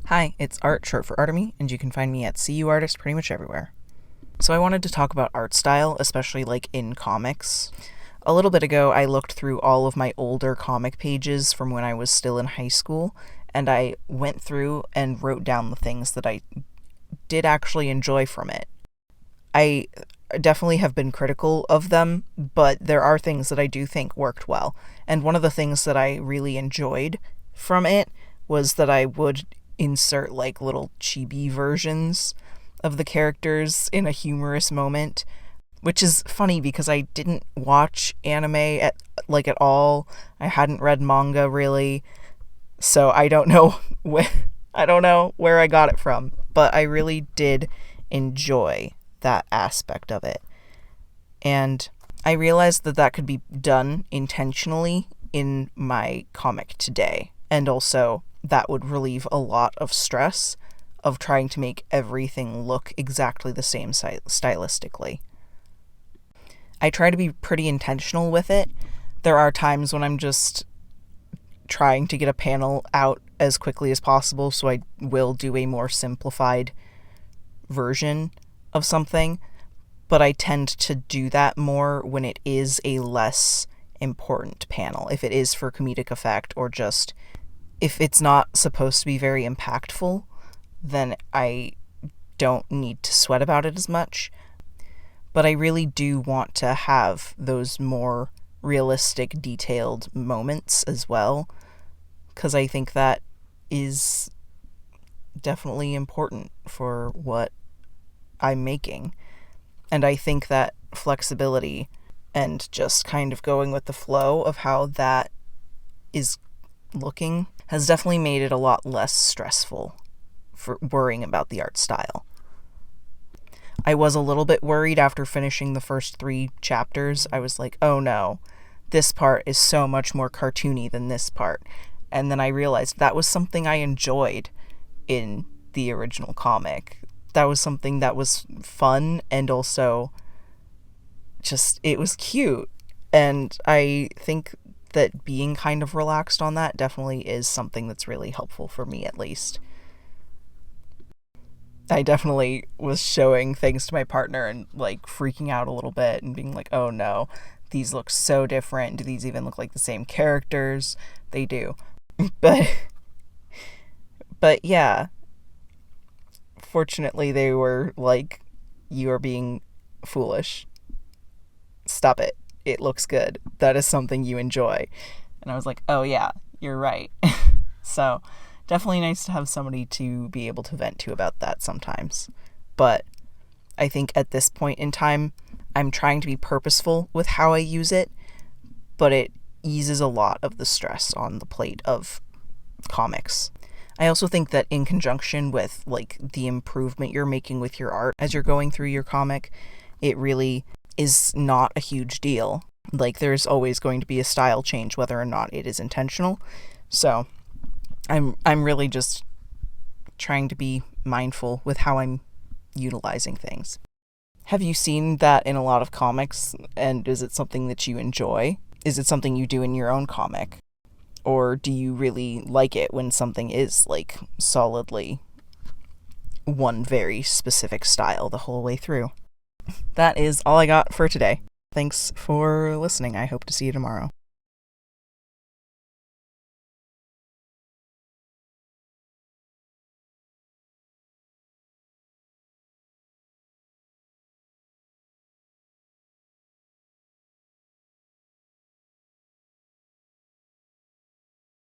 Hi, it's Art, short for Artemy, and you can find me at CU Artist pretty much everywhere. So I wanted to talk about art style, especially in comics. A little bit ago, I looked through all of my older comic pages from when I was still in high school, and I went through and wrote down the things that I did actually enjoy from it. I definitely have been critical of them, but there are things that I do think worked well. And one of the things that I really enjoyed from it was that I would insert little chibi versions of the characters in a humorous moment, which is funny because I didn't watch anime at all. I hadn't read manga really, so I don't know where I got it from, but I really did enjoy that aspect of it. And I realized that could be done intentionally in my comic today, and also that would relieve a lot of stress of trying to make everything look exactly the same stylistically. I try to be pretty intentional with it. There are times when I'm just trying to get a panel out as quickly as possible, so I will do a more simplified version of something, but I tend to do that more when it is a less important panel, if it is for comedic effect or just if it's not supposed to be very impactful, then I don't need to sweat about it as much. But I really do want to have those more realistic, detailed moments as well, because I think that is definitely important for what I'm making. And I think that flexibility and just kind of going with the flow of how that is looking has definitely made it a lot less stressful for worrying about the art style. I was a little bit worried after finishing the first 3 chapters. I was like, oh no, this part is so much more cartoony than this part. And then I realized that was something I enjoyed in the original comic. That was something that was fun, and also it was cute. And I think that being kind of relaxed on that definitely is something that's really helpful for me, at least. I definitely was showing things to my partner and freaking out a little bit and being like, oh no, these look so different. Do these even look like the same characters? They do. But yeah, fortunately they were like, you are being foolish. Stop it. It looks good. That is something you enjoy. And I was like, oh yeah, you're right. So definitely nice to have somebody to be able to vent to about that sometimes. But I think at this point in time, I'm trying to be purposeful with how I use it, but it eases a lot of the stress on the plate of comics. I also think that in conjunction with the improvement you're making with your art as you're going through your comic, it really is not a huge deal. There's always going to be a style change whether or not it is intentional. So I'm really just trying to be mindful with how I'm utilizing things. Have you seen that in a lot of comics, and is it something that you enjoy? Is it something you do in your own comic? Or do you really like it when something is solidly one very specific style the whole way through? That is all I got for today. Thanks for listening. I hope to see you tomorrow.